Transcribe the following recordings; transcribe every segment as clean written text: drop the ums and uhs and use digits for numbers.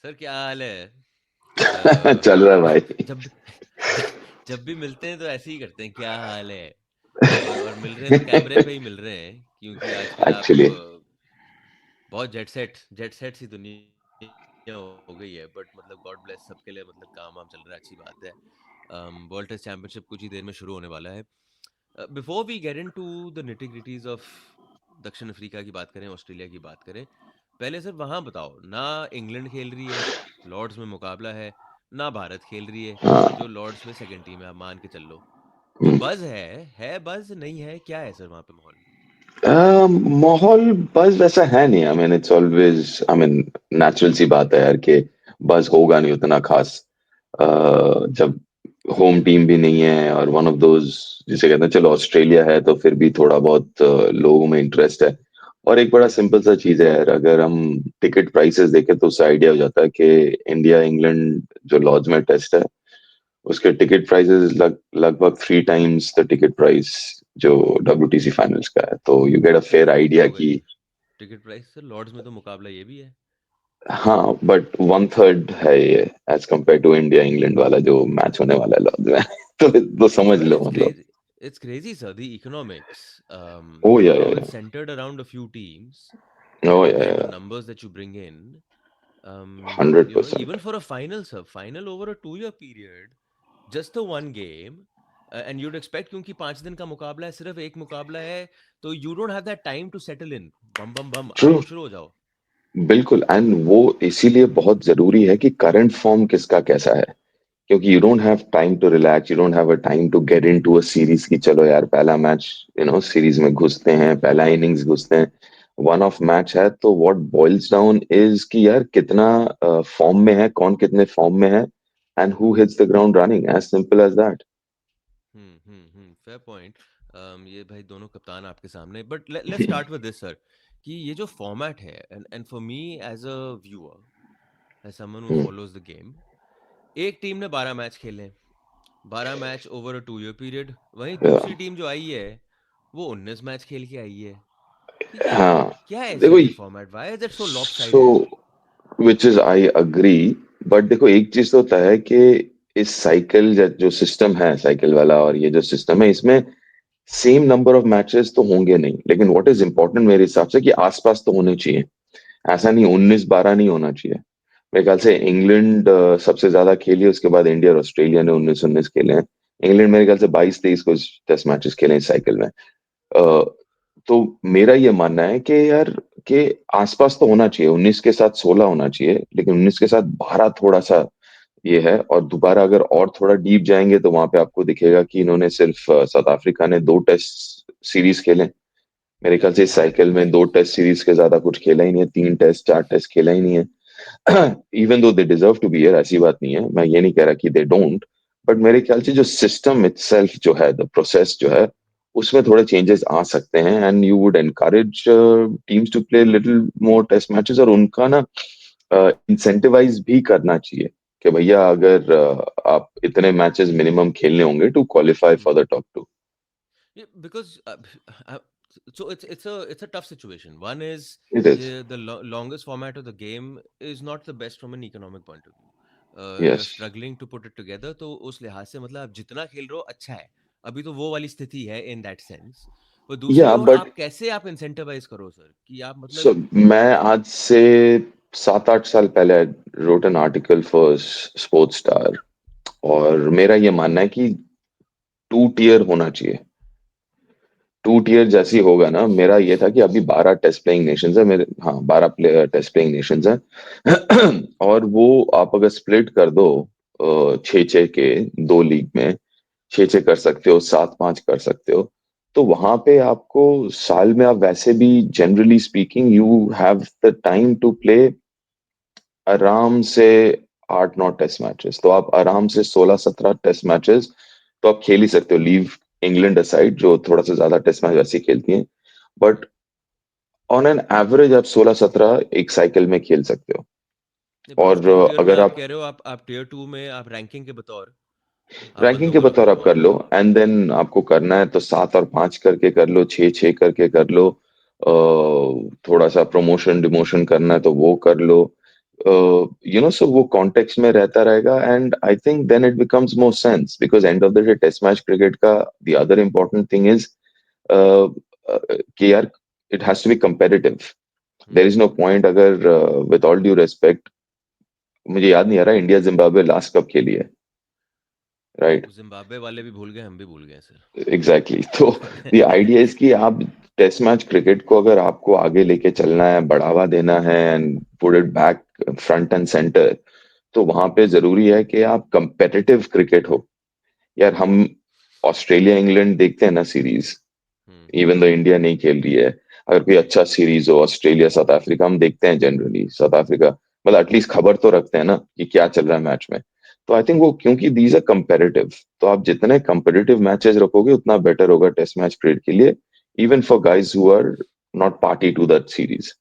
Sir क्या हाल है? चल रहा है भाई। जब भी जब भी मिलते हैं तो ऐसे ही करते हैं, क्या हाल है? और मिल रहे हैं तो कैमरे पे ही मिल रहे हैं, क्योंकि आजकल आप एक्चुअली बहुत जेट सेट सी दुनिया हो गई है। बट मतलब गॉड ब्लेस सबके लिए, मतलब काम वाम चल रहा है, अच्छी बात है। वर्ल्ड टेस्ट चैंपियनशिप कुछ ही देर में शुरू होने वाला है। Before we get into the nitty-gritties of दक्षिण अफ्रीका की बात करें, ऑस्ट्रेलिया की बात करें, पहले सर वहां बताओ ना। इंग्लैंड खेल रही है, लॉर्ड्स में मुकाबला है। ना भारत खेल रही है, हाँ। जो लॉर्ड्स में सेकंड टीम है, आप मान के चल लो। तो हम्म। बज है बज नहीं है, क्या है सर वहां पे माहौल? माहौल बस वैसा है नहीं। I mean it's always, I mean natural सी बात है यार कि बस होगा नहीं उतना खास। जब होम टीम भी नहीं है और वन ऑफ दोज, जिसे कहते हैं, चलो ऑस्ट्रेलिया है तो फिर भी थोड़ा बहुत लोगों में इंटरेस्ट है। और एक बड़ा सिंपल सा चीज है यार, अगर हम टिकट प्राइसेस देखें तो उससे आइडिया हो जाता है कि इंडिया इंग्लैंड जो लॉर्ड्स में टेस्ट है, उसके टिकट प्राइसेस लगभग 3 टाइम्स द टिकट प्राइस जो WTC फाइनल्स का है, तो यू गेट अ फेयर वो क्या आइडिया होगा कि ये? टिकट प्राइस सर, लॉर्ड्स में तो मुकाबला ये भी है। हाँ, बट 1/3 है ये as compare to India England वाला जो मैच होने वाला है लॉर्ड्स में। तो समझ Well, लो मतलब। it's crazy, sir. The economics, ओ या how it's centered around a few teams, O and the kind of या numbers that you bring in. 100%। Even for a final, sir, final over a 2 year period, just the one game, and you'd expect क्योंकि 5 दिन का मुकाबला है, सिर्फ एक मुकाबला है, तो you don't have that time to settle in. Bomb bomb bomb, true. आओ शुरू हो जाओ। बिल्कुल, एंड वो इसीलिए बहुत जरूरी है कि करंट फॉर्म किसका कैसा है, क्योंकि you don't have time to relax, you don't have a time to get into a series की चलो यार पहला मैच, सीरीज में घुसते हैं, पहला इनिंग्स घुसते हैं। वन ऑफ मैच है तो व्हाट बॉइल्स डाउन इज कि यार कितना फॉर्म में है, कौन कितने फॉर्म में है, and who hits the ground running, as simple as that. Fair point. ये भाई दोनों कप्तान आपके सामने, but let's start with this sir, कि ये जो फॉर्मेट है, and for me as a viewer, as someone who follows the game, एक टीम ने 12 मैच खेले, 12 match over a 2 year period. वहीं दूसरी टीम जो आई है, वो 19 मैच खेल के आई है। ठीक है, हाँ, क्या है देखो, सर ये format? Why is it so so lopsided? Which is I agree, but देखो एक चीज तो होता है कि इस साइकिल जो सिस्टम है साइकिल वाला, और ये जो सिस्टम है इसमें सेम नंबर ऑफ मैचेस तो होंगे नहीं, लेकिन व्हाट इज इंपॉर्टेंट मेरे हिसाब से कि आसपास तो होने चाहिए। ऐसा नहीं 19-12 नहीं होना चाहिए। मेरे ख्याल से इंग्लैंड सबसे ज्यादा खेली है, उसके बाद इंडिया और ऑस्ट्रेलिया ने 19-19 खेले हैं। इंग्लैंड मेरे ख्याल से 22-23 को टेस्ट मैचेस खेले हैं इस साइकिल में। तो मेरा ये मानना है कि यार के आसपास तो होना चाहिए, 19 के साथ 16 होना चाहिए, लेकिन 19 के साथ 12 थोड़ा सा ये है। और दोबारा अगर और थोड़ा डीप जाएंगे तो वहां पे आपको दिखेगा कि इन्होंने सिर्फ साउथ अफ्रीका ने 2 टेस्ट सीरीज खेले। मेरे ख्याल से इस साइकिल में 2 टेस्ट सीरीज के ज्यादा कुछ खेला ही नहीं है, 3 टेस्ट 4 टेस्ट खेला ही नहीं है। Even though they deserve to be here, ऐसी बात नहीं है, मैं ये नहीं कह रहा कि दे डोंट। बट मेरे ख्याल से जो सिस्टम इटसेल्फ जो है, द प्रोसेस जो है, उसमें थोड़े चेंजेस आ सकते हैं, and you would encourage teams to play little more test matches, और उनका ना इंसेंटिवाइज भी करना चाहिए कि भैया अगर आप इतने मैचेस मिनिमम खेलने होंगे to qualify for the top 2। Yeah, because uh, so it's a tough situation. One is, it is. the longest format of the game is not the best from an economic point of view. You're yes. struggling to put it together, तो उस लिहाज से मतलब आप जितना खेल रहे हो अच्छा है। अभी तो वो वाली स्थिति है इन दैट सेंस। पर दूसरी या ओर बट आप कैसे आप इंसेंटिवाइज करो सर, कि आप सो मतलब। मैं आज से 7-8 साल पहले wrote an article for sports star, और मेरा ये मानना है कि 2 टियर होना चाहिए। 2 टियर जैसी होगा ना, मेरा ये था कि अभी 12 टेस्ट प्लेइंग नेशंस है मेरे, हाँ 12 प्लेयर टेस्ट प्लेइंग नेशंस है। और वो आप अगर स्प्लिट कर दो 6-6 के 2 लीग में, 6-6 कर सकते हो, 7-5 कर सकते हो, तो वहां पे आपको साल में आप वैसे भी generally speaking you have the time to play आराम से 8-9 टेस्ट मैचेस, तो आप आराम से 16-17 टेस्ट मैचेस तो आप खेल ही सकते हो। लीव इंग्लैंड असाइड जो थोड़ा सा ज्यादा टेस्ट मैच वैसे खेलती हैं, बट ऑन एन एवरेज आप 16-17 एक साइकिल में खेल सकते हो। पर उस और टू टीयर में अगर आप आप कह रहे हो, आप टीयर टू में आप रैंकिंग के बतौर आप रैंकिंग बंदों के को रख बतौर रहे हो आप वहां कर पे। लो, एंड देन आपको करना है तो 7 और 5 करके कर लो, 6-6 करके कर लो। थोड़ा सा प्रमोशन डिमोशन करना है तो वो कर लो, सो वो कॉन्टेक्स्ट में रहता रहेगा and I think then it becomes more sense because end of the day test match cricket का the other important thing is कि यार it has to be competitive. There is no point अगर with all due respect मुझे याद नहीं आ रहा India Zimbabwe last कब खेली है, राइट? वो जिम्बाब्वे वाले भी भूल गए, हम भी भूल गए एग्जैक्टली. तो द आइडिया इज कि आप टेस्ट मैच क्रिकेट को अगर आपको आगे लेके चलना है, बढ़ावा देना है and put it back front end centre, तो वहां पे जरूरी है कि आप कंपेटिटिव क्रिकेट हो. यार हम ऑस्ट्रेलिया इंग्लैंड देखते हैं ना सीरीज, हम्म इवन दो इंडिया नहीं खेल रही है. अगर कोई अच्छा सीरीज हो ऑस्ट्रेलिया साउथ अफ्रीका, हम देखते हैं जनरली साउथ अफ्रीका, मतलब एटलीस्ट खबर तो रखते हैं ना कि क्या चल रहा है मैच में. तो आई थिंक वो क्योंकि दीज आर कंपेरेटिव, तो आप जितने कंपेरेटिव मैचेस रखोगे उतना बेटर होगा टेस्ट मैच क्रिकेट के लिए, even for guys who are not party to that series.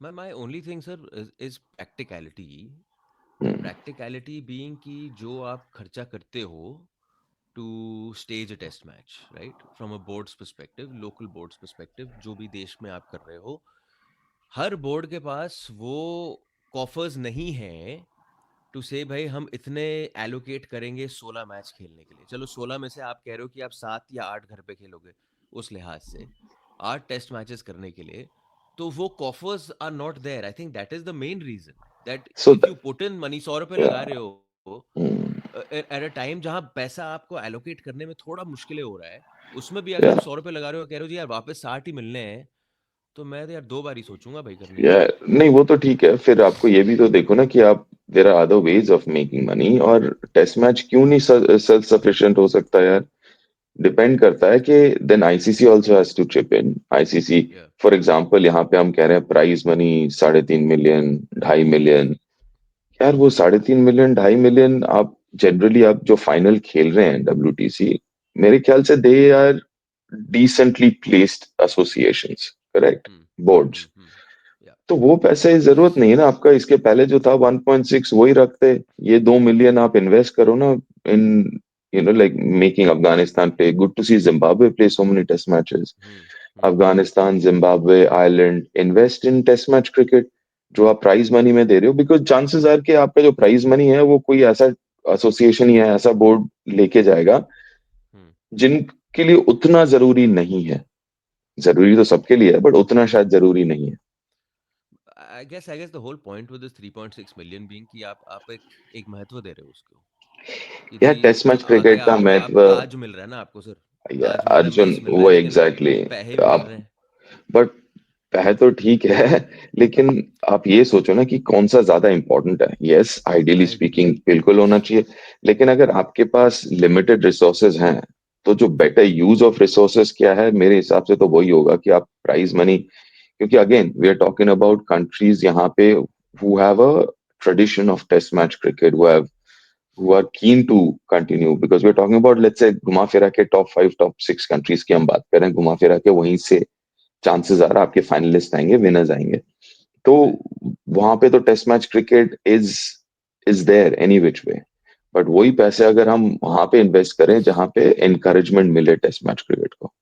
My only thing sir is practicality. Practicality being कि जो आप खर्चा करते हो to stage a test match, right, from a boards perspective, local boards perspective, जो भी देश में आप कर रहे हो, हर बोर्ड के पास वो कॉफर्स नहीं है टू से भाई हम इतने एलोकेट करेंगे 16 मैच खेलने के लिए. चलो 16 में से आप कह रहे हो कि आप 7 या 8 घर पे खेलोगे, उस लिहाज से 8 टेस्ट मैचेस करने के लिए, तो वो coffers are not there. I think that is the main reason that so if you put in money, 100 रुपए लगा रहे हो एट अ टाइम जहां पैसा आपको एलोकेट करने में थोड़ा मुश्किल हो रहा है, उसमें भी अगर आप 100 रुपए लगा रहे हो, कह रहे हो जी यार वापस 60 ही मिलने हैं, तो मैं तो यार 2 बार ही सोचूंगा भाई करने या की. नहीं वो तो ठीक है, फिर आपको ये भी तो देखो ना कि आप there are other ways of making money. और टेस्ट मैच क्यों नहीं सेल्फ सफिशिएंट हो सकता यार? डिपेंड करता है कि then ICC also has to chip in. ICC या फॉर एग्जांपल यहाँ पे हम कह रहे हैं प्राइज मनी 3.5 मिलियन, 2.5 मिलियन. यार वो 3.5 मिलियन, 2.5 मिलियन आप जनरली आप जो फाइनल खेल रहे हैं डब्ल्यूटीसी, मेरे ख्याल से they are decently placed associations, correct? Boards. Hmm. या तो वो पैसे की जरूरत नहीं है ना आपका. इसके पहले जो था 1.6 वही रखते. ये 2 मिलियन आप इन्वेस्ट करो ना in like making Afghanistan play. Good to see Zimbabwe play so many test matches. Hmm. Afghanistan, Zimbabwe, Ireland invest in test match cricket जो आप प्राइज मनी में दे रहे हो, बिकॉज चांसेस आर कि आपका जो प्राइज मनी है वो कोई ऐसा एसोसिएशन या ऐसा बोर्ड लेके जाएगा हम्म. जिनके लिए उतना जरूरी नहीं है. जरूरी तो सबके लिए है बट उतना शायद जरूरी नहीं है. I guess the whole point with this 3.6 million being कि आप एक महत्व दे रहे हो उसको, कि यार जी टेस्ट मैच आगे क्रिकेट का आप महत्व, ताज मिल रहा है ना आपको सर, या ताज मिल रहा है, अर्जुन मेस मिल रहा वो है, लेकिन एग्जैक्टली पैसे exactly, भी मिल आप रहे हैं. बट है तो ठीक है लेकिन आप ये सोचो ना कि कौन सा ज्यादा इंपॉर्टेंट है. Yes ideally I agree. Speaking बिल्कुल होना चाहिए, लेकिन अगर आपके पास लिमिटेड रिसोर्सेज हैं तो जो बेटर यूज ऑफ रिसोर्सेज क्या है मेरे हिसाब से तो वही होगा कि आप प्राइज मनी. क्योंकि again we are talking about countries यहाँ पे who have a tradition of test match cricket, who are keen to continue because we're talking about let's say घुमा फिरा के टॉप 5 टॉप 6 कंट्रीज की हम बात करें, घुमा फिरा के वहीं से चांसेस आ रहा है आपके फाइनलिस्ट आएंगे, विनर्स आएंगे. तो राइट. वहां पे तो test match cricket is there any which way. But वही पैसे अगर हम वहां पे इन्वेस्ट करें जहां पे एनकरेजमेंट मिले टेस्ट मैच क्रिकेट को.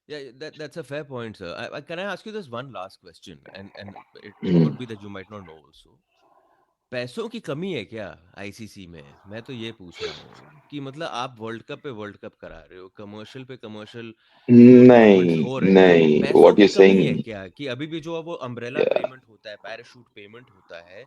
Yeah, that's a fair point, sir. Can I ask you this one last question? And it hmm. could be that you might not know also. पैसों की कमी है क्या आईसीसी में? मैं तो ये पूछ रहा हूँ कि मतलब आप वर्ल्ड कप पे वर्ल्ड कप करा रहे हो, कमर्शियल पे कमर्शियल टूर्नामेंट्स नहीं हो रहे हैं, नहीं पैसों व्हाट यू की कमी है सेइंग. क्या कि अभी भी जो वो अम्ब्रेला पेमेंट होता है, पैराशूट पेमेंट होता है,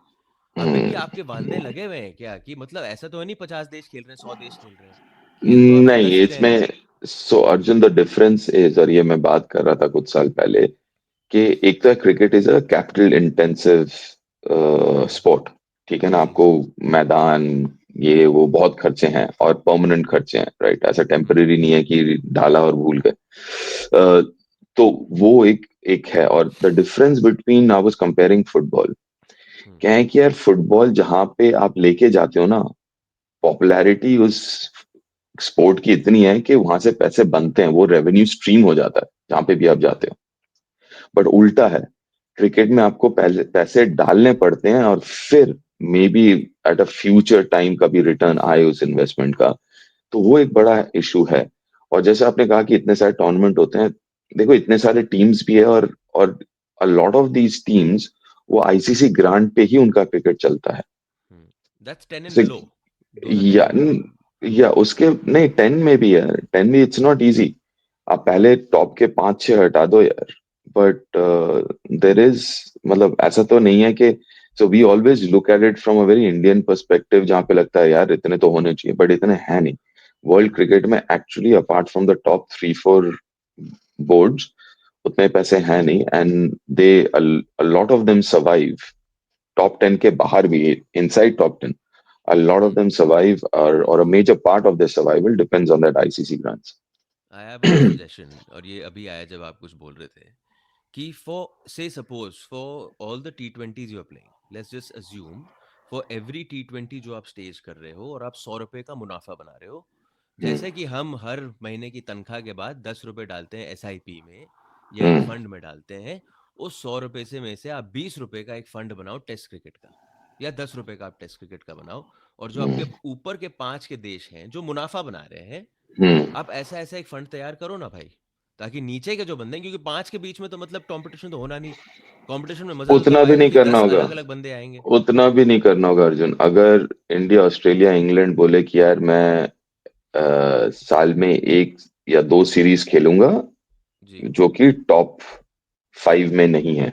अभी भी आपके वांदे लगे हुए हैं क्या? कि मतलब ऐसा तो है नहीं 50 देश खेल रहे हैं, 100 देश खेल रहे हैं, खेल तो आपके नहीं 10 ही रहे हैं. इसमें, सो अर्जुन द डिफरेंस इज, और ये मैं बात कर रहा था कुछ साल पहले, कि एक तो cricket is a capital intensive sport. ठीक है ना? जी. आपको मैदान ये वो बहुत खर्चे हैं और परमानेंट खर्चे हैं, राइट? ऐसा हम्म. टेम्पररी नहीं है कि डाला और भूल गए. तो वो एक एक है. और the difference between I was comparing football, hmm. क्या है कि यार फुटबॉल जहां पे आप लेके जाते हो ना, पॉपुलैरिटी उस स्पोर्ट की इतनी है कि वहां से पैसे बनते हैं, वो रेवेन्यू स्ट्रीम हो जाता है जहां पे भी आप हम्म. जाते हो. बट उल्टा है, क्रिकेट में आपको पहले पैसे डालने पड़ते हैं और फिर may be at a future time कभी रिटर्न आए उस इन्वेस्टमेंट का. तो वो एक बड़ा इशू है. और जैसे आपने कहा कि इतने सारे टूर्नामेंट होते हैं, देखो इतने सारे टीम्स भी है और अ लॉट ऑफ दीज टीम्स वो आईसीसी ग्रांट पे ही उनका क्रिकेट चलता है। दैट्स 10 एंड जैसे बिलो, दोज आर 10 या एंड बिलो। या उसके नहीं, 10 में भी यार, 10 में इट्स नॉट इजी। आप पहले टॉप के 5-6 हटा दो यार। बट देर इज, मतलब ऐसा तो नहीं है कि, so we always look at it from a very Indian perspective, जहाँ पे लगता है यार इतने तो होने चाहिए, बट इतने हैं नहीं। वर्ल्ड क्रिकेट में actually apart from the top 3-4 boards उतने पैसे हैं नहीं, and they a lot of them survive. Top 10 के बाहर भी, inside top 10, a lot of them survive, or a major part of their survival depends on that ICC grants. I have one suggestion, और ये अभी आया जब आप कुछ बोल रहे थे, कि फॉर से suppose for all the T20s you are playing, let's just assume for every T20 जो आप स्टेज कर रहे हो और आप 100 रुपए का मुनाफा बना रहे हो, Hmm. जैसे कि हम हर महीने की तनख्वाह के बाद 10 रुपए डालते हैं SIP में या एक Hmm. फंड में डालते हैं, उस 100 रुपए से में से आप 20 रुपए का एक फंड बनाओ टेस्ट क्रिकेट का, या 10 रुपए का आप टेस्ट क्रिकेट का बनाओ, और जो Hmm. आपके ऊपर के 5 के देश हैं जो मुनाफा बना रहे हैं, Hmm. आप ऐसा ऐसा एक फंड तैयार करो ना भाई, ताकि नीचे के जो बंदे हैं, क्योंकि 5 के बीच में तो मतलब कंपटीशन तो होना नहीं, कंपटीशन में मजा तो उतना तब भी आएगा नहीं कि करना 10 होगा। अलग अलग बंदे आएंगे। उतना भी नहीं करना होगा अर्जुन। अगर इंडिया, ऑस्ट्रेलिया, इंग्लैंड बोले कि यार मैं साल में एक या दो सीरीज खेलूंगा जी, जो कि टॉप 5 में नहीं है,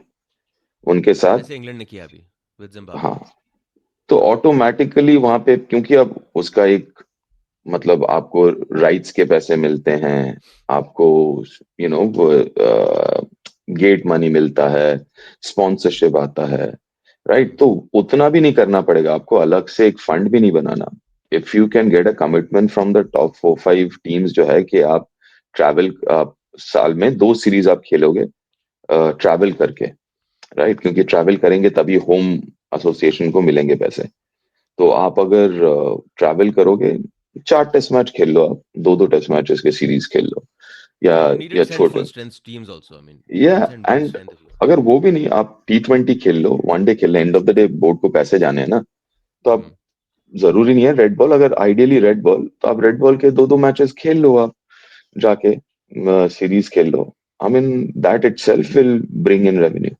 उनके साथ। जैसे इंग्लैंड ने किया अभी विद हाँ, जिम्बाब्वे। तो ऑटोमेटिकली वहां पे, क्योंकि अब उसका एक, मतलब आपको राइट्स के पैसे मिलते हैं, आपको यू नो गेट मनी मिलता है, स्पॉन्सरशिप आता है, राइट? तो उतना भी नहीं करना पड़ेगा आपको, अलग से एक फंड भी नहीं बनाना। If you can get a commitment from the top 4-5 teams, जो है कि आप ट्रैवल, आप साल में 2 सीरीज आप खेलोगे ट्रैवल करके, राइट? क्योंकि ट्रैवल करेंगे तभी होम एसोसिएशन को मिलेंगे पैसे। तो आप अगर ट्रैवल करोगे, 4 टेस्ट मैच खेल लो, आप 2-2 टेस्ट मैचेस के सीरीज खेल लो, या यू नीडेड या सेंड छोटे, full strength teams also, I mean you या can send full and strength if you. अगर वो भी नहीं, आप T20 खेल लो, वनडे खेल लो, end of the day board को पैसे जाने हैं ना। तो आप, हम्म। जरूरी नहीं है रेड बॉल, अगर आइडियली रेड बॉल, तो आप रेड बॉल के 2-2 मैचेस खेल लो आप जाके, सीरीज खेल लो। I mean that itself will bring in revenue.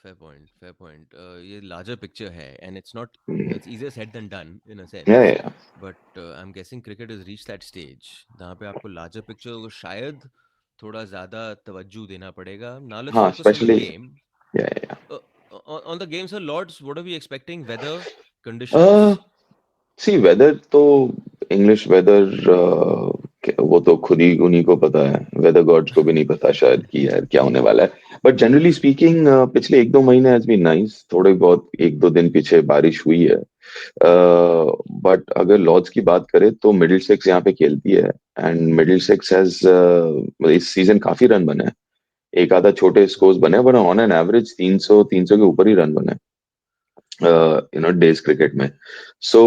Fair point, fair point. ये लार्जर पिक्चर है, and it's not, it's easier said than done in a या sense, yeah but I am guessing cricket is reach that stage जहाँ पे आपको larger picture को शायद थोड़ा ज़्यादा तवज्जो देना पड़ेगा। नाउ लेट्स हाँ, focus on the specially, game. या On the game, sir, Lords, what are we expecting? Weather या conditions? सी वेदर तो, इंग्लिश वेदर, वो तो खुद ही उन्हीं को पता है, वेदर गॉड्स को भी नहीं पता शायद कि यार क्या होने वाला है। बट जनरली स्पीकिंग पिछले 1-2 महीने हैज बीन नाइस, थोड़े बहुत 1-2 दिन पीछे बारिश हुई है। बट अगर लॉर्ड्स की बात करें तो मिडिल सिक्स यहाँ पे खेलती है, एंड मिडिल सिक्स हैज, इस सीजन काफी रन बने हैं। एक आधा छोटे स्कोर्स बने, बट ऑन एन एवरेज 300 के ऊपर ही रन बने, डेज क्रिकेट में। सो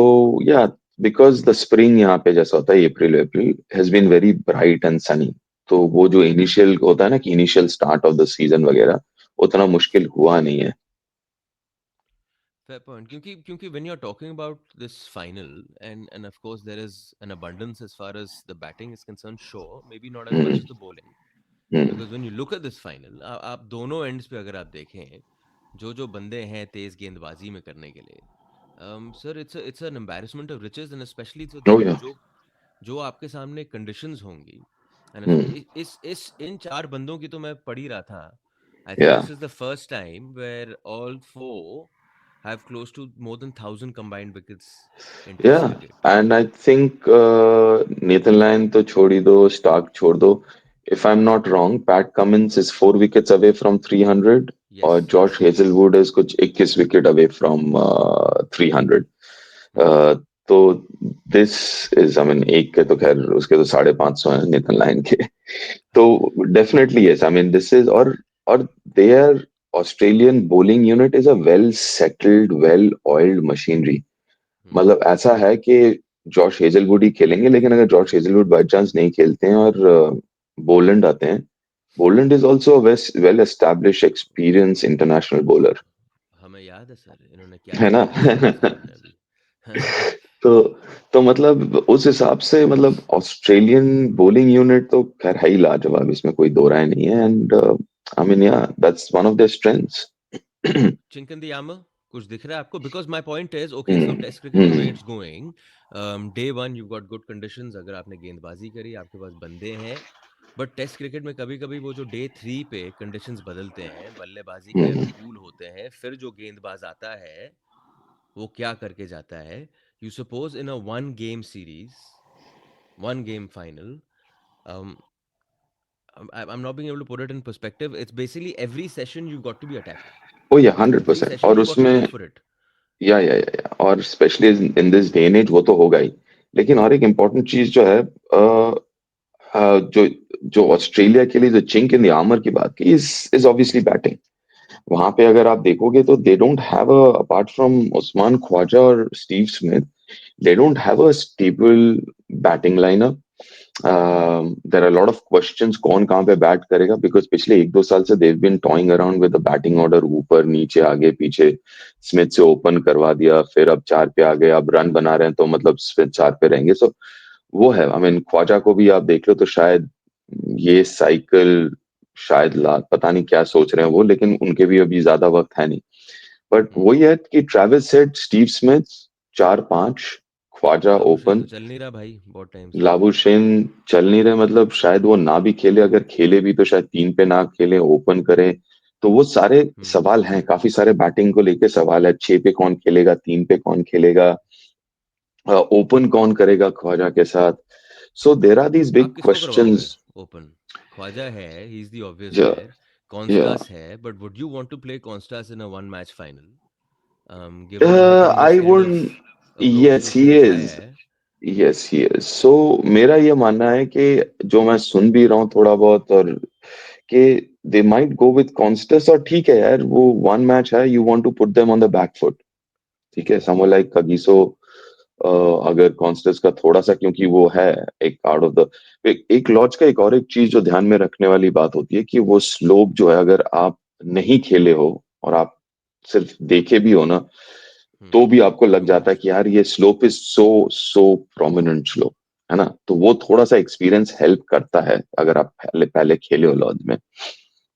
या, बिकॉज द स्प्रिंग यहाँ पे जैसा होता है, April April has been very bright and sunny. तो वो जो इनिशियल होता है ना, कि initial start of the season वगैरह, उतना मुश्किल हुआ नहीं है। Fair point. क्योंकि क्योंकि when you're talking about this final, and of course there is an abundance as far as the batting is concerned, sure, maybe not as much hmm. as the bowling. Hmm. Because when you look at this final, आप दोनों ends पे अगर आप देखें, जो जो बंदे हैं तेज गेंदबाजी में करने के लिए, sir it's an embarrassment of riches, and especially oh yeah. जो जो आपके सामने कंडीशंस होंगी। And hmm. इस इन चार बंदों की तो मैं पढ़ ही रहा था। I think yeah this is the first time where all four have close to more than 1,000 combined wickets in या Test cricket. And I think Nathan Lyon तो छोड़ ही दो, स्टार्क छोड़ दो, if I am not wrong PAT Cummins is 4 wickets away from 300, और Yes, Josh yes. Hazlewood is कुछ 21 wicket away from 300। Hmm. तो this is, I mean, एक के तो खैर उसके तो 550 है नितिन लाइन के। तो definitely yes, I mean this is, और their Australian bowling unit is a well settled, well oiled machinery. Hmm. मतलब ऐसा है कि जॉश हेजलवुड ही खेलेंगे, लेकिन अगर जॉश हेजलवुड बाय चांस नहीं खेलते हैं और बोलैंड आते हैं, Boland is also well establish experience international bowler, हमें याद है सर इन्होंने क्या है ना? किया था इस वाले सीजन में अभी। तो तो मतलब उस हिसाब से, मतलब ऑस्ट्रेलियन bowling यूनिट तो खैर है ही लाजवाब, इसमें कोई दो राय नहीं है, एंड आई मीन या that's one of their strengths. chink in the armor? कुछ दिख रहा है आपको? Because my point is, okay, so hmm test cricket the way hmm it's going, day one you've got good conditions, अगर आपने गेंदबाजी करी, आपके पास बंदे हैं, बट टेस्ट क्रिकेट में कभी-कभी वो जो डे 3 पे कंडीशंस बदलते हैं, बल्लेबाजी के लिए हम्म अनुकूल होते हैं, फिर जो गेंदबाज आता है, वो क्या करके जाता है? You suppose in a one game series, one game final, um, I'm not being able to put it in perspective. It's basically every session you've got to be attacking. ओ ये Every 100%। session और you've got to go उसमें for it. या और specially in this day and age वो तो होगा ही। लेकिन और एक इम्पोर्टेंट चीज जो है जो जो ऑस्ट्रेलिया के लिए जो चिंक इन द आर्मर की बात की इज ऑब्वियसली बैटिंग। वहां पे अगर आप देखोगे तो they don't have a apart from Usman Khawaja और Steve Smith, they don't have a stable batting lineup. There are a lot of questions कौन कहाँ पे बैट करेगा बिकॉज पिछले एक दो साल से they've been toying around with the batting order, ऊपर नीचे आगे पीछे। स्मिथ से ओपन करवा दिया, फिर अब चार पे आ गए, अब रन बना रहे हैं तो मतलब स्मिथ चार पे रहेंगे। सो वो है, आई मीन ख्वाजा को भी आप देख लो तो शायद ये साइकिल शायद ला पता नहीं क्या सोच रहे हैं वो, लेकिन उनके भी अभी ज्यादा वक्त है नहीं। बट हम्म। वही है कि ट्रेविस हेड, स्टीव स्मिथ, चार पांच, ख्वाजा लाबुशेन ओपन, तो चल नहीं रहा भाई बहुत टाइम से। लाबुशेन चल नहीं रहे, मतलब शायद वो ना भी खेले, अगर खेले भी तो शायद तीन पे ना खेले, ओपन करें। तो वो सारे हम्म। सवाल हैं, काफी सारे बैटिंग को लेके सवाल है, छह पे कौन खेलेगा, तीन पे कौन खेलेगा, ओपन कौन करेगा ख्वाजा के साथ। So there are these big आप किसको करवाओगे क्वेश्चंस। ओपन? ख्वाजा है, ही इज द ऑब्वियस या प्लेयर। या कॉन्स्टास है, but would you want to play Konstas in a one match final? Given the hit and miss I kind would, of approach जो yes ही उसने दिखाया is, है। Yes he is. सो मेरा ये मानना है कि जो मैं सुन भी रहा हूँ थोड़ा बहुत, और कि they might go with Constance, और ठीक है यार वो वन मैच है, you want to put them on the back foot, ठीक है, समवन लाइक कगिसो। अगर कॉन्स्टेंस का थोड़ा सा, क्योंकि वो है एक आउट ऑफ द, एक लॉज का एक और एक चीज जो ध्यान में रखने वाली बात होती है कि वो स्लोप जो है, अगर आप नहीं खेले हो और आप सिर्फ देखे भी हो ना, तो भी आपको लग जाता है कि यार ये slope is so so prominent slope, है ना। तो वो थोड़ा सा एक्सपीरियंस हेल्प करता है अगर आप पहले पहले खेले हो लॉज में।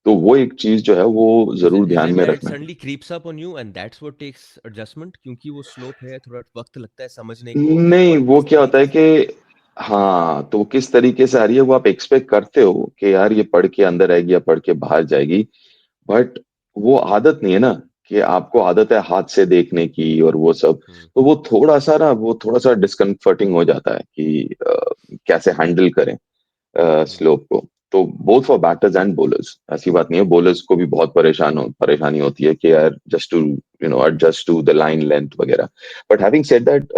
तो वो एक चीज जो है वो जरूर इज ध्यान इट में दैट रखना suddenly creeps up on you and that's what takes adjustment? क्योंकि वो स्लोप है, थोड़ा वक्त लगता है समझने को कि नहीं, बॉल वो किस क्या होता तरीके है से कि आ रही है। हाँ, तो वो किस तरीके से आ रही है वो आप एक्सपेक्ट करते हो कि यार ये पढ़ के अंदर आएगी या पढ़ के बाहर जाएगी। बट वो आदत नहीं है ना, कि आपको आदत है हाथ से देखने की और वो सब। हम्म। तो वो थोड़ा सा ना, वो थोड़ा सा डिस्कम्फर्टिंग हो जाता है कि कैसे हैंडल करें हम्म। स्लोप को। तो both for batters and bowlers, ऐसी बात नहीं है, बॉलर्स को भी बहुत परेशानी होती है कि यार just to adjust to the line length वगैरह। बट हैविंग सेड दैट,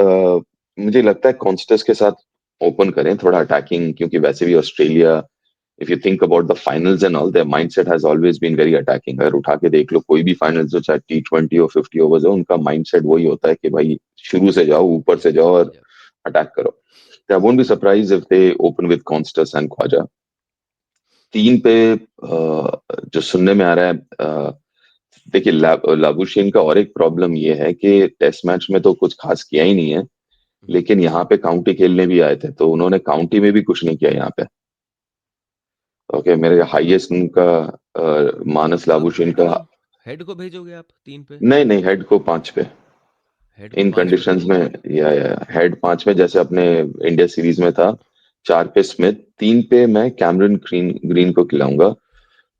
मुझे लगता है कॉन्स्टेंस के साथ ओपन करें थोड़ा अटैकिंग, क्योंकि वैसे भी Australia, if you think about the finals and all, their mindset has always been very attacking. अगर उठा के देख लो कोई भी फाइनल्स हो, चाहे T20 हो, 50 ओवर्स हो, उनका माइंडसेट वही होता है कि भाई शुरू से जाओ, ऊपर से जाओ और या अटैक करो। I won't be surprised if they open with Constas and Khwaja. तीन पे जो सुनने में आ रहा है, देखिए लाबुशेन का और एक प्रॉब्लम ये है कि टेस्ट मैच में तो कुछ खास किया ही नहीं है, लेकिन यहाँ पे काउंटी खेलने भी आए थे तो उन्होंने काउंटी में भी कुछ नहीं किया यहाँ पे। ओके, मेरे हाईएस्ट उनका मानस तो अब लाबुशेन का। हेड को भेजोगे आप 3 पे? नहीं नहीं, हेड को पांच पे, हेड को इन 5 पे कंडीशंस में। भेजोगे? या हेड पांच में, जैसे अपने इंडिया सीरीज में था, चार पे स्मिथ, तीन पे मैं कैमरन ग्रीन ग्रीन को खिलाऊंगा।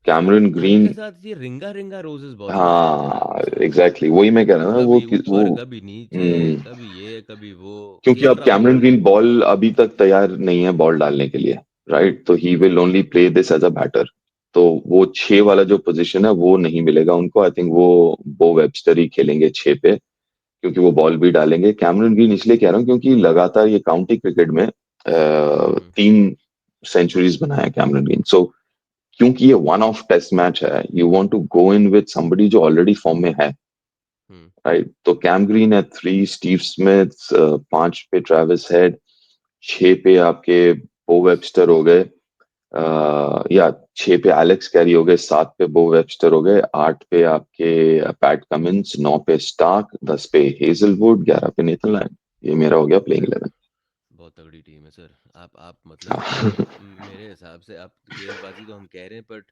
कैमरन नाम ग्रीन, के साथ ये रिंगा रिंगा रोजेस बहुत लग रहे हैं मुझे नाम हाँ से। एग्जैक्टली वही मैं कह रहा था ना, कभी वो ऊपर कभी नीचे, हम्म, कभी ये कभी वो, क्योंकि खेल अब रहा होगा कैमरन वो। ग्रीन बॉल अभी तक तैयार नहीं है बॉल डालने के लिए, राइट, तो he will only play this as a batter. तो वो छह वाला जो पोजीशन है वो नहीं मिलेगा उनको, आई थिंक वो बो वेबस्टर ही खेलेंगे छह पे, क्योंकि वो बॉल भी डालेंगे। कैमरन ग्रीन इसलिए कह रहा हूँ क्योंकि लगातार ये काउंटी क्रिकेट में हम्म। तीन सेंचुरीज बनाया कैमरन ग्रीन। सो क्योंकि ये वन ऑफ टेस्ट मैच है, you want to go in with somebody जो ऑलरेडी फॉर्म में है, हम्म। राइट। तो कैम ग्रीन है थ्री, स्टीव स्मिथ पांच पे, ट्रेविस हेड छह पे आपके बो वेबस्टर हो गए, या छह पे एलेक्स कैरी हो गए, सात पे बो वेबस्टर हो गए, आठ पे आपके पैट कमिंस, नौ पे स्टार्क, 10 पे हेजलवुड, 11 पे नेथन लैंड। ये मेरा हो गया प्लेइंग 11। बहुत तगड़ी टीम है सर। आप मतलब मेरे हिसाब से आप गेंदबाजी तो हम कह रहे हैं, but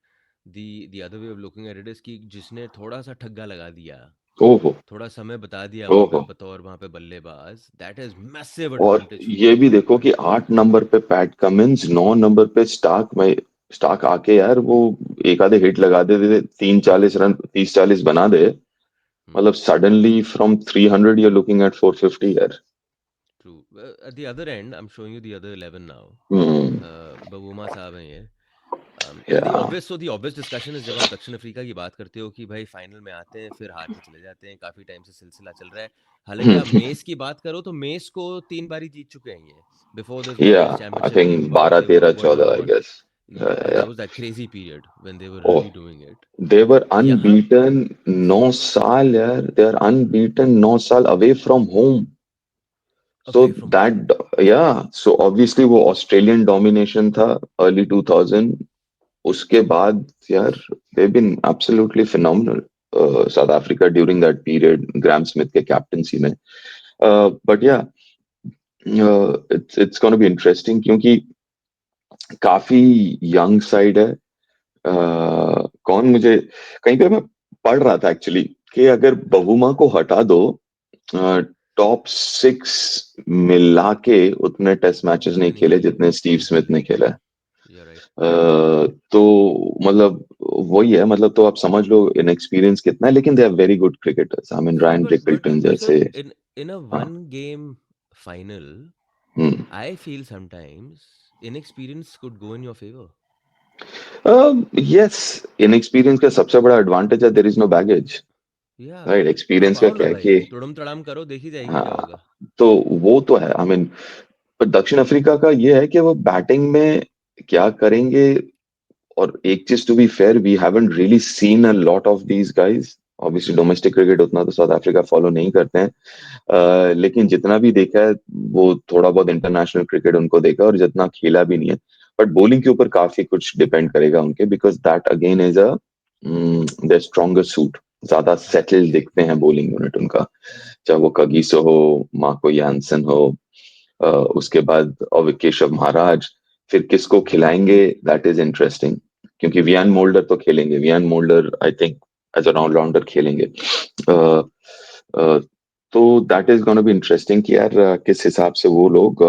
the other way of looking at it is कि जिसने थोड़ा सा ठग्गा लगा दिया, ओहो। थोड़ा समय बता दिया वहां पे ओहो। बतौर वहां पे बल्लेबाज, दैट इज मैसिव और एडवांटेज फॉर ये भी टीम देखो यार. कि 8 नंबर पे पैट कमिंस, 9 नंबर पे स्टार्क में, स्टार्क आके यार वो एक आधे हिट लगा दे, 30-40 रन, 30-40 बना दे, मतलब suddenly from 300 you're looking at 450 यार। True. At the other end, I'm showing you the other 11 now. हम्म। बबूमा साहब हैं ये. The या obvious, so the obvious discussion is जब आप दक्षिण अफ्रीका की बात करते हो कि भाई फाइनल में आते हैं फिर हार के चले जाते हैं, काफी टाइम से सिलसिला चल रहा है. हालांकि आप मेस की बात करो तो मेस को 3 बारी जीत चुके हैं ये. Before this World या Test I Championship came think about, बारह they were तेरह world चौदह number I one. Guess. There was that crazy period when they were oh, really doing it. They were यहाँ अनबीटन 9 साल यार, they are unbeaten 9 साल away from home. So away from home. That, yeah, so obviously वो Australian domination था early 2000, उसके बाद यार they been absolutely phenomenal South Africa during that period Graham Smith के कैप्टनसी में। But yeah it's gonna be interesting क्योंकि काफी young side है। कौन, मुझे कहीं पे मैं पढ़ रहा था एक्चुअली कि अगर बहुमा को हटा दो, टॉप 6 मिला के उतने टेस्ट मैचेस नहीं उतने नहीं खेले खेले. जितने स्टीव स्मिथ ने खेला है। You're right. तो मतलब वही है, मतलब तो आप समझ लो इन एक्सपीरियंस कितना है, लेकिन they are very good cricketers, I mean See, Ryan but Rickelton जैसे। Sir, in a हाँ। one game final, hmm. I feel sometimes inexperience could go in your favor. Yes, inexperience का सबसे बड़ा advantage है there is no baggage. Yeah right, आप experience का आओ ना क्या है भाई, कि, तुड़म तड़ाम करो, देखी जाएगी क्या हाँ, होगा. तो वो तो है, आई मीन, पर दक्षिण अफ्रीका का ये है कि वो बैटिंग में क्या करेंगे। और एक चीज, to be fair, we haven't really seen a lot of these guys. Obviously domestic cricket उतना तो साउथ अफ्रीका फॉलो नहीं करते हैं। लेकिन जितना भी देखा है, वो थोड़ा बहुत इंटरनेशनल क्रिकेट उनको देखा और जितना खेला भी नहीं है। बट बॉलिंग के ऊपर काफी कुछ डिपेंड करेगा उनके, because that again is a the stronger suit. ज्यादा सेटल दिखते हैं बॉलिंग यूनिट उनका, चाहे वो कगिसो हो, मार्को यानसन हो, उसके बाद और केशव महाराज। फिर किसको खिलाएंगे, दैट इज इंटरेस्टिंग, क्योंकि वियान मोल्डर तो खेलेंगे, Wiaan Mulder I think as a allrounder खेलेंगे। uh, uh, तो that is gonna be interesting कि यार किस हिसाब से वो लोग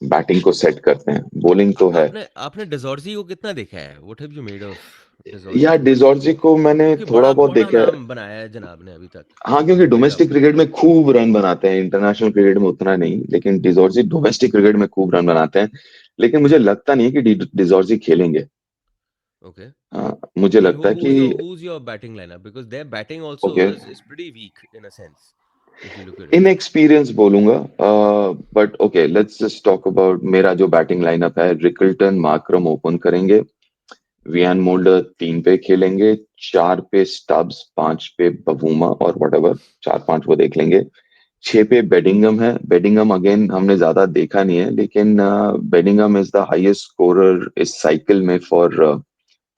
बैटिंग को सेट करते हैं। बॉलिंग तो है। आपने आपने डिजॉर्जी को कितना देखा है? What have you made of या डिजॉर्जी? डिजॉर्जी को मैंने क्योंकि थोड़ा बड़ा बहुत बड़ा देखा है। नाम बनाया है जनाब ने अभी तक. हाँ, क्योंकि बिग डोमेस्टिक अप. क्रिकेट में खूब रन बनाते हैं, इंटरनेशनल क्रिकेट में उतना नहीं, लेकिन डिजॉर्जी डोमेस्टिक क्रिकेट में खूब रन बनाते हैं। लेकिन मुझे लगता नहीं है कि डिजॉर्जी खेलेंगे। ओके. हाँ, मुझे Then लगता है कि, who's your batting lineup? Because their batting also okay, is pretty weak in a sense, if you look at it. Inexperience बोलूंगा, but okay, let's just talk about मेरा जो बैटिंग लाइनअप है। Rickelton Markram open करेंगे, Wiaan moulder 3 पे खेलेंगे, 4 pay stubs, 5 पे Bavuma और what 4-5 वो देख लेंगे। 6 पे बेडिंगम है। बेडिंगम अगेन हमने ज्यादा देखा नहीं है, लेकिन Bedingham is the highest scorer इस साइकिल में for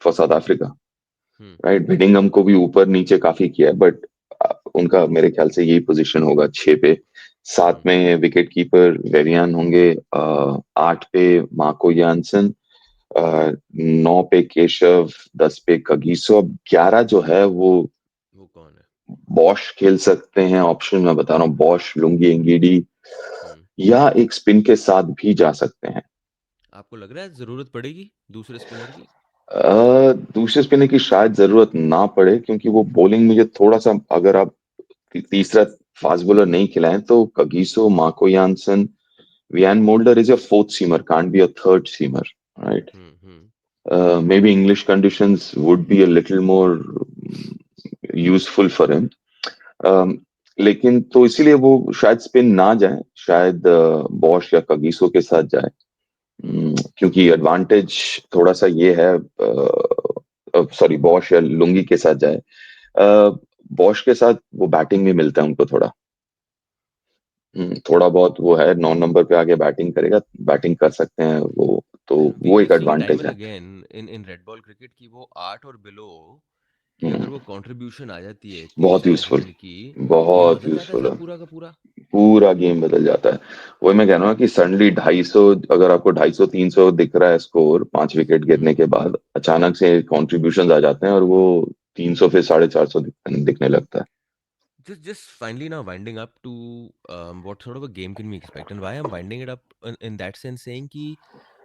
for South Africa. Hmm. Right, Bedingham को भी ऊपर नीचे काफी किया है, बट उनका मेरे ख्याल से यही पोजीशन होगा 6 पे। Hmm. 7 में विकेट कीपर वेरियान होंगे, 8 पे मार्को यानसन, 9 पे केशव, 10 पे कगिसो। अब 11 जो है वो वो कौन है? बॉश खेल सकते हैं, ऑप्शन मैं बता रहा हूँ, बॉश, लुंगी एंगीडी, Hmm. या एक स्पिन के साथ भी जा सकते हैं। आपको लग रहा है जरूरत पड़ेगी दूसरे स्पिनर की? दूसरे स्पिनर की शायद जरूरत ना पड़े, क्योंकि वो बॉलिंग मुझे थोड़ा सा, अगर आप तीसरा फास्ट बॉलर नहीं खिलाएं तो Kagiso, Marco Jansen, Wiaan Mulder is a fourth seamer, can't be a third seamer, right? Hmm. Hmm. Maybe English conditions would be a little more useful for him. लेकिन तो इसीलिए वो शायद स्पिन ना जाए, शायद बॉश या कगिसो के साथ जाए। Hmm. क्योंकि एडवांटेज थोड़ा सा ये है, सॉरी, बॉश या लुंगी के साथ जाए। बॉश के साथ वो बैटिंग में मिलता है उनको थोड़ा। थोड़ा बहुत वो है, 9 नंबर पे आके बैटिंग करेगा, बैटिंग कर सकते हैं वो, तो वो वी एक have seen time advantage and है। Again in red ball cricket की वो 8 और बिलो की हम्म, अगर वो कंट्रीब्यूशन आ जाती है बहुत 30-40 यूजफुल, रन की, तो ये बहुत बदल जाता है यूजफुल साहब है, पूरा का पूरा. पूरा गेम बदल जाता है। वही मैं कह रहा हूँ कि सडनली 250, अगर आपको 250 300 दिख रहा है स्कोर 5 विकेट गिरने हम्म के बाद, अचानक से कॉन्ट्रीब्यूशन आ जाते हैं और वो 300 फिर 450 दिखने लगता है। just finally now winding up to what sort of a game can we expect and why I'm winding it up in that sense saying कि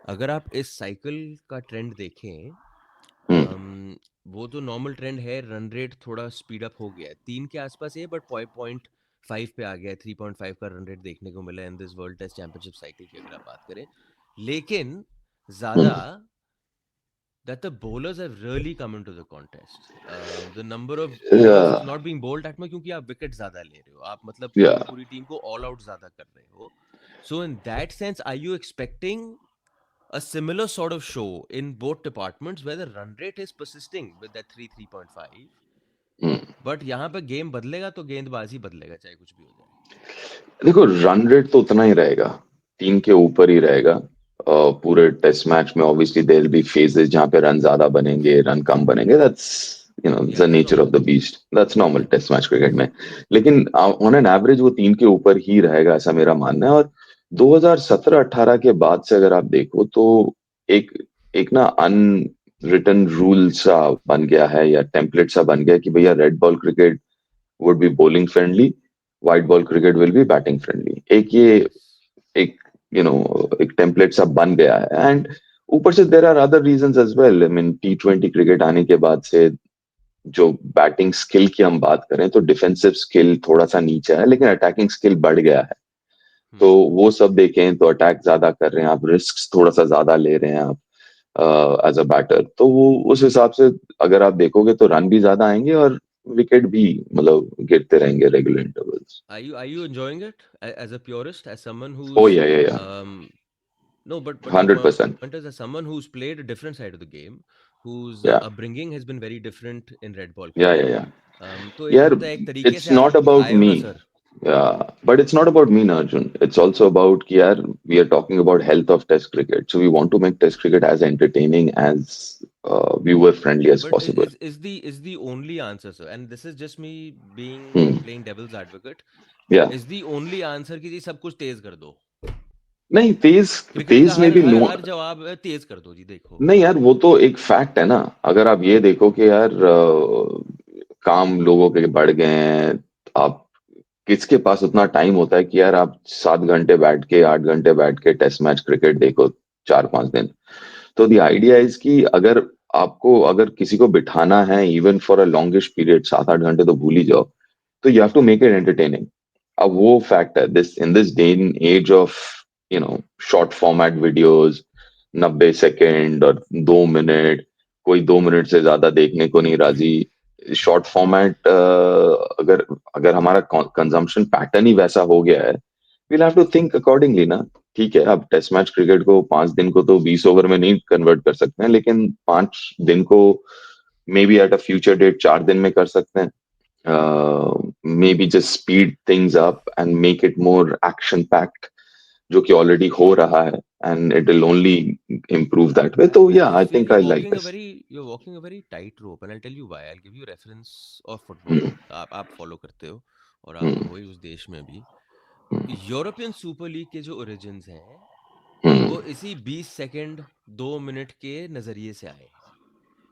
अगर आप इस साइकिल का ट्रेंड देखें हम्म। वो तो नॉर्मल ट्रेंड है रन रेट थोड़ा स्पीड अप हो गया है 3 के आसपास है बट 0.5 पे आ गया है 3.5 का रन रेट देखने को मिला in this World Test Championship cycle की अगर आप बात करें लेकिन ज्यादा हम्म। that the bowlers have really come into the contest. The number of या overs is not being bowled that much क्योंकि आप विकेट ज्यादा ले रहे हो आप मतलब या पूरी पूरी टीम को ऑल आउट ज्यादा कर रहे हो so in that sense are you expecting a similar sort of show in both departments where the run rate is persisting with that 3.5 but यहाँ पे गेम बदलेगा तो गेंदबाजी बदलेगा चाहे कुछ भी हो जाए देखो, रन रेट तो उतना ही रहेगा, 3 के ऊपर ही रहेगा। पूरे टेस्ट मैच में ऑब्वियसली देयर बी फेजेस जहां पे रन ज्यादा बनेंगे, रन कम बनेंगे, that's the yeah that's nature of normal the beast, that's normal yeah test match cricket में। लेकिन ऑन एन एवरेज वो 3 के ऊपर ही रहेगा, ऐसा मेरा मानना है। और 2017-18 के बाद से अगर आप देखो तो एक एक ना अनरिटन रूल सा बन गया है, या टेम्पलेट सा बन गया है कि भैया red ball cricket would be bowling friendly, white ball cricket will be batting friendly. एक ये yes एक एक टेम्पलेट सा बन गया है। एंड ऊपर से there are other reasons as well. I mean T20 cricket आने के बाद से जो बैटिंग स्किल की हम बात करें तो डिफेंसिव स्किल थोड़ा सा नीचे है, लेकिन अटैकिंग स्किल बढ़ गया है। तो hmm. वो सब देखें तो अटैक ज्यादा कर रहे हैं आप, रिस्क थोड़ा सा ज्यादा ले रहे हैं आप एज अ बैटर, तो वो उस हिसाब से अगर आप देखोगे तो रन भी ज्यादा आएंगे और विकेट भी मतलब गिरते रहेंगे regular intervals. Are you enjoying it as a purist as someone oh who's yeah um, no, but my point 100%। is, as someone who's played a different side of the game, whose या upbringing has been very different in red ball या cricket. या तो एक यार, होता है एक तरीके इट्स से आप नॉट अबाउट आए हो मी। ना sir but it's not about me ना अर्जुन, इट्स ऑल्सो अबाउट कि यार we are talking about health of test cricket, so we want to make test cricket as entertaining, as viewer friendly as but possible. is the only answer sir and this is just me being hmm. playing devil's advocate या is the only answer कि जी सब कुछ तेज कर दो नहीं, तेज cricket का तेज में हर भी हर नो। हर जवाब है तेज कर दो जी देखो नहीं यार, वो तो एक फैक्ट है ना। अगर आप ये देखो कि यार काम लोगों के बढ़ गए हैं, आप किसके पास उतना टाइम होता है कि यार आप 7 घंटे बैठ के 8 घंटे बैठ के टेस्ट मैच क्रिकेट देखो 4-5 दिन। तो द आइडिया इज कि अगर आपको अगर किसी को बिठाना है even for a longest period, 7-8 घंटे तो भूल ही जाओ, तो you have to make it entertaining. अब वो फैक्ट है, this in this day and age of short format videos, 90 second और 2 मिनट, कोई 2 मिनट से ज्यादा देखने को नहीं राजी। शॉर्ट फॉर्मेट अगर अगर हमारा कंजम्पशन पैटर्न ही वैसा हो गया है, we'll have to think accordingly ना। ठीक है, अब टेस्ट मैच क्रिकेट को 5 दिन को तो 20 ओवर में नहीं कन्वर्ट कर सकते हैं, लेकिन 5 दिन को maybe at a future date 4 दिन में कर सकते हैं। Maybe just speed things up and make it more action packed, जो कि ऑलरेडी हो रहा है, and it will only improve that way. तो I yeah I just feel think I like this. you're walking a very tight rope and I'll tell you why. I'll give you reference of football. हम्म। आप follow करते हो और आप तो हम्म। हो ही उस देश में भी हम्म। यूरोपियन सुपर लीग के जो ओरिजिन्स हैं हम्म। वो इसी 20 सेकंड 2 मिनट के नजरिए से आए हैं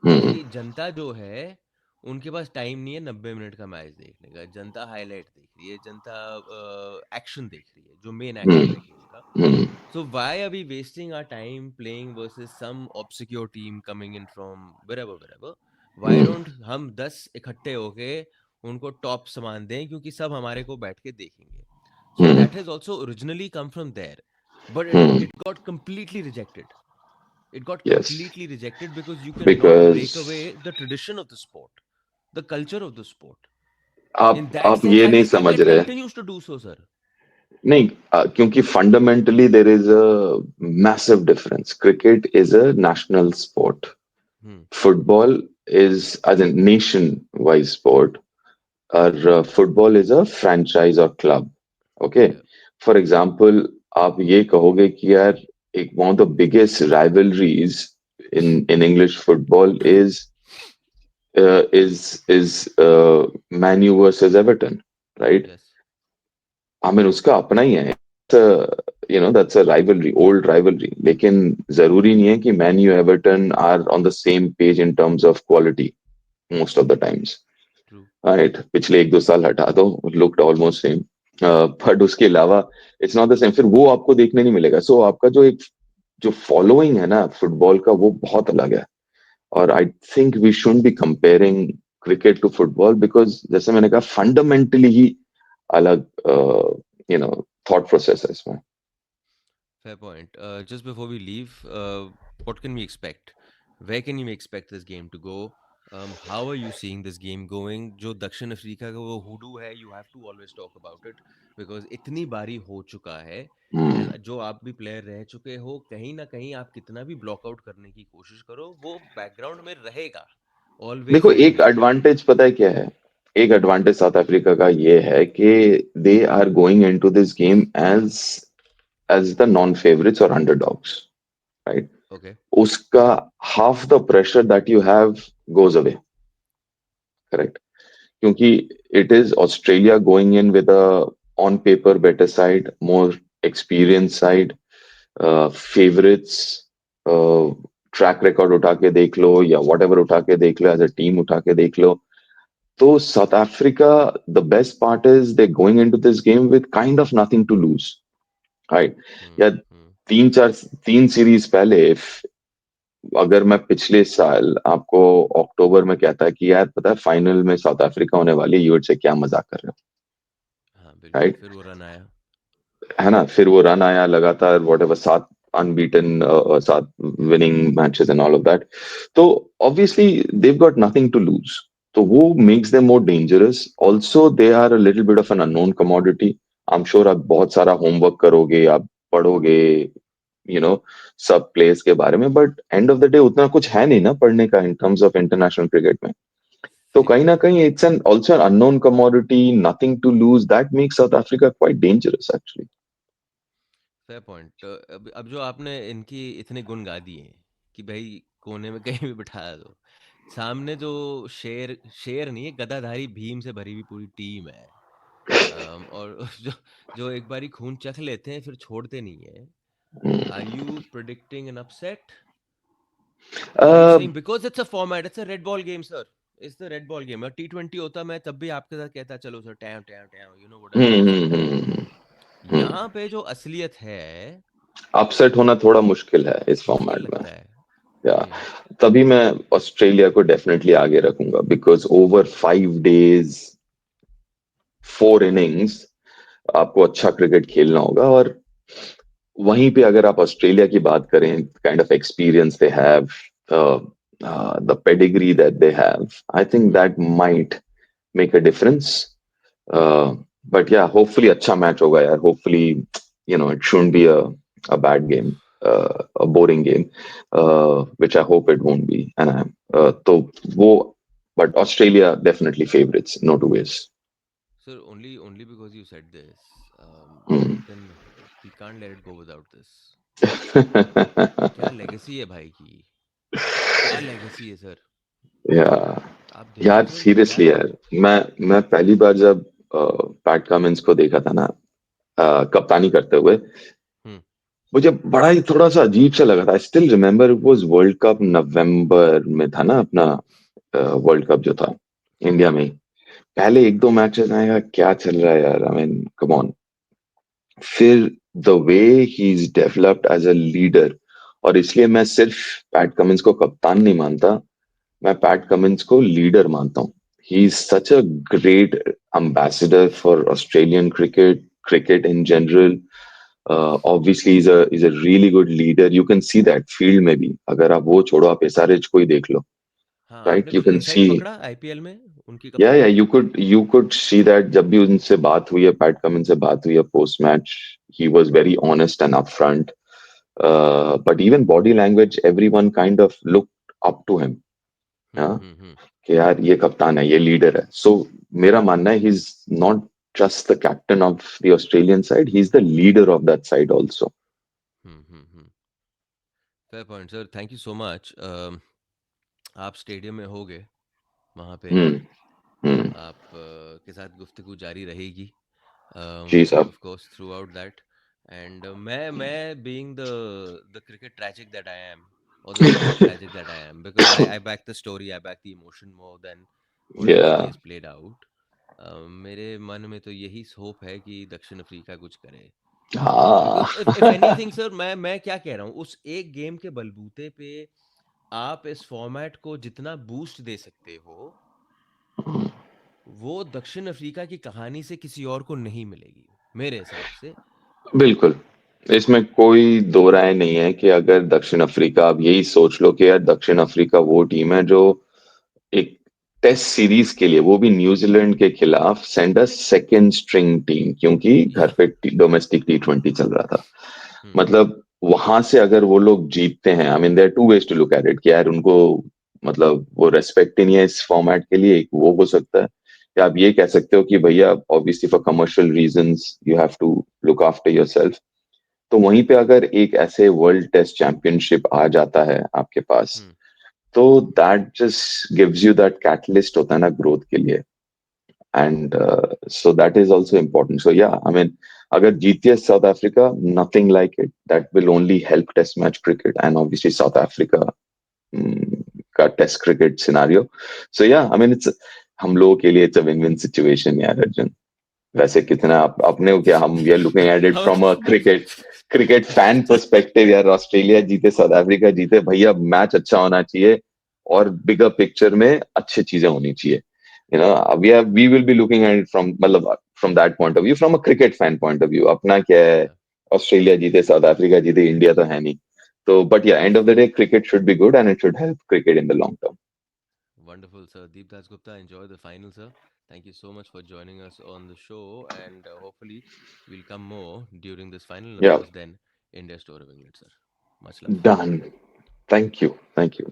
हम्म। क्योंकि जनता जो है उनके पास टाइम नहीं है 90 मिनट का मैच देखने का जनता हाईलाइट देख रही है जनता एक्शन देख रही है जो मेन एक्शन हम्म। है गेम का हम्म। So why are we wasting our time playing versus some obscure team coming in from wherever? Why hmm. don't हम 10 इकट्ठे होके उनको टॉप सामान दें क्योंकि सब हमारे को बैठ के देखेंगे. So hmm. that has also originally come from there, but it hmm. it got completely rejected. It got yes, completely rejected because you cannot because break away the tradition of the sport, the culture of the sport. आप In that आप sense, ये I नहीं think समझ cricket रहे। continues to do so, sir. नहीं, क्योंकि fundamentally there is a massive difference. Cricket is a national sport, Hmm. Football is as a nation wise sport, और football is a franchise और club. Okay, Yeah. For example आप ये कहोगे कि यार एक one of the biggest rivalries in English football is Man U versus Everton, right? Yes. I mean उसका अपना ही है, that's a rivalry, old rivalry, लेकिन जरूरी नहीं है कि Man U Everton are on the same page in terms of quality most of the times. True. Right, पिछले 1-2 साल हटा दो, लुक्ड ऑलमोस्ट सेम, बट उसके अलावा इट्स नॉट द सेम, फिर वो आपको देखने नहीं मिलेगा। सो आपका जो एक जो फॉलोइंग है ना फुटबॉल का, वो बहुत अलग है। और I think we should be comparing cricket to football, because जैसे मैंने कहा फंडामेंटली ही अलग थॉट प्रोसेस है इसमें। Fair point. Just before we leave, what can we expect? Where can you expect this game to go? How are you seeing this game going? जो दक्षिण Africa का वो हुडू है, you have to always talk about it because इतनी बारी हो चुका है हम्म। एंड जो आप भी प्लेयर रह चुके हो, कहीं ना कहीं आप कितना भी ब्लॉकआउट करने की कोशिश करो, वो बैकग्राउंड में रहेगा, ऑलवेज देखो एक रहेगा। एडवांटेज पता है क्या है, एक एडवांटेज साउथ अफ्रीका का ये है कि they are going into this game as the non favourites और अंडरडॉग्स, राइट। ओके। उसका half the pressure that you have goes away, correct, क्योंकि it is Australia going in with a on paper better side, more experience side, favourites, track record उठा के देख लो या what ever उठा के देख लो, as a team उठा के देख लो। तो South Africa, the best part is they going into this game with kind of nothing to lose, right. Yeah hmm. 3 series पहले, अगर मैं पिछले साल आपको अक्टूबर में कहता कि यार पता है फाइनल में साउथ अफ्रीका होने वाली है, यू वुड से क्या मजाक कर रहे हाँ हो, बिल्कुल, राइट। फिर वो रन आया। है ना, फिर वो रन आया लगातार, whatever, 7 unbeaten, 7 winning matches and all of that. तो obviously they've got nothing to lose, तो वो makes them more dangerous. Also they are a little bit of an unknown commodity. I am sure आप बहुत सारा homework करोगे, आप पढ़ोगे, you know सब प्लेयर्स के बारे में, but end of the day उतना कुछ है नहीं ना पढ़ने का in terms of international cricket में। तो सही कहीं ना बात है। कहीं it's an also an unknown commodity, nothing to lose, that makes South Africa quite dangerous actually. Fair point. अब जो आपने इनकी इतने गुण गा दिए हैं कि भाई कोने में कहीं भी बिठा दो, सामने जो शेर शेर नहीं है, गदाधारी भीम से भरी हुई पूरी टीम है। और जो जो एक बारी खून चख लेते हैं फिर छोड़ते नहीं है। Are you predicting an upset? Are you saying because it's a format, it's a red ball game sir, it's the red ball game. T20 होता मैं तब भी आपके साथ कहता चलो सर, टैव टैव टैव, यू नो व्हाट एवर, हो सकता है। हम्म। यहाँ पे जो असलियत है अपसेट होना थोड़ा मुश्किल है इस मुझे फॉर्मेट में। लगता है। या हम्म। तभी मैं ऑस्ट्रेलिया को डेफिनेटली आगे रखूंगा, बिकॉज ओवर 5 डेज, 4 इनिंग्स, आपको अच्छा क्रिकेट खेलना होगा। और वहीं पे अगर आप ऑस्ट्रेलिया की बात करें, kind of experience they have, the pedigree that they have, I think hmm. That might make a difference. But या होपफुली अच्छा मैच होगा यार, hopefully it shouldn't be a bad game, a boring game, which I hope it won't be. And तो वो, but Australia definitely favorites, no two ways. Sir only because you said this, Hmm. Then we can't let it go without this. क्या legacy है भाई की, क्या legacy है sir. या आप यार देखो सर क्या। सीरियसली यार, मैं पहली बार जब पैट कमिंस को देखा था ना कप्तानी करते हुए, हम्म। मुझे बड़ा ही थोड़ा सा अजीब सा लगा था। आई स्टिल रिमेम्बर, वो वर्ल्ड कप नवंबर में था ना अपना, वर्ल्ड कप जो था इंडिया में ही। पहले 1-2 मैचेस आएगा, क्या चल रहा है यार, आई मीन कम ऑन। फिर the way he is developed as a leader, और इसलिए मैं सिर्फ पैट कमिंस को कप्तान नहीं मानता, मैं पैट कमिंस को लीडर मानता हूँ। He is such a great ambassador for Australian cricket, cricket in general. Obviously is a really good leader, you can see that field में भी, अगर आप वो छोड़ो, आप एसआरएच को ही देख लो, हाँ, आपने राइट, यू कभी कैन इनसाइड सी। पकड़ा आईपीएल में उनकी या कप्तानी यू का? Could you could see that जब भी उनसे बात हुई है, पैट कमिंस से बात हुई है post match, he was very honest and upfront, but even body language, everyone kind of looked up to him, hmm. कि यार ये कप्तान है, ये लीडर है। सो मेरा मानना है he is not just the captain of the Australian side, he's the leader of that side also. Hmm. Fair point sir, thank you so much. आप स्टेडियम में होगे वहाँ पे, हम्म। हम्म। आप के साथ गुफ्तगू जारी रहेगी। जी साहब। of course throughout that. And मैं being the cricket tragic that I am, or the sport tragic that I am, because I back the story, I back the emotion more than whatever the या case played out. मेरे मन में तो यही hope है कि दक्षिण Africa कुछ करे, हाँ। because if anything sir, मैं क्या कह रहा हूँ, उस एक गेम के बलबूते पे आप इस फॉर्मेट को जितना बूस्ट दे सकते हो, वो दक्षिण अफ्रीका की कहानी से किसी और को नहीं मिलेगी मेरे हिसाब से। बिल्कुल, इसमें कोई दो राय नहीं है कि अगर दक्षिण अफ्रीका, आप यही सोच लो कि यार दक्षिण अफ्रीका वो टीम है जो एक टेस्ट सीरीज के लिए, वो भी न्यूजीलैंड के खिलाफ, send a second string team, क्योंकि घर या पे डोमेस्टिक T20 चल रहा था। हम्म मतलब वहां से अगर वो लोग जीतते हैं, I mean there two ways to look at it, कि यार उनको मतलब वो रेस्पेक्ट ही नहीं है इस फॉर्मेट के लिए, एक वो हो सकता है। या आप ये कह सकते हो कि भैया obviously for commercial reasons you have to look after yourself. तो वहीं पे अगर एक ऐसे वर्ल्ड टेस्ट चैंपियनशिप आ जाता है आपके पास, हम्म तो that just gives you that catalyst होता है ना ग्रोथ के लिए। And so that is also important. So yeah I mean अगर जीती है South Africa, nothing like it, that will only help test match cricket and obviously South Africa का test cricket scenario. So yeah I mean it's, हम लोगों के लिए it's a win win situation यार अर्जुन। वैसे कितना अपने को क्या, हम we are looking at it हम from a cricket fan perspective यार। ऑस्ट्रेलिया जीते, साउथ अफ्रीका जीते, भैया मैच अच्छा होना चाहिए और बिगर पिक्चर में अच्छी चीजें होनी चाहिए। You know we will be looking at it from, मतलब from that point of view, from a cricket fan point of view. अपना क्या है, या ऑस्ट्रेलिया जीते, साउथ अफ्रीका जीते, इंडिया तो है नहीं। तो बट या and of the day cricket should be good and it should help cricket in the long term. wonderful sir, Deep Das Gupta, enjoy the final sir. Thank you so much for joining us on the show, and hopefully we'll come more during this final, and of या course then India's tour of England sir. Much love. Done. Thank you, thank you.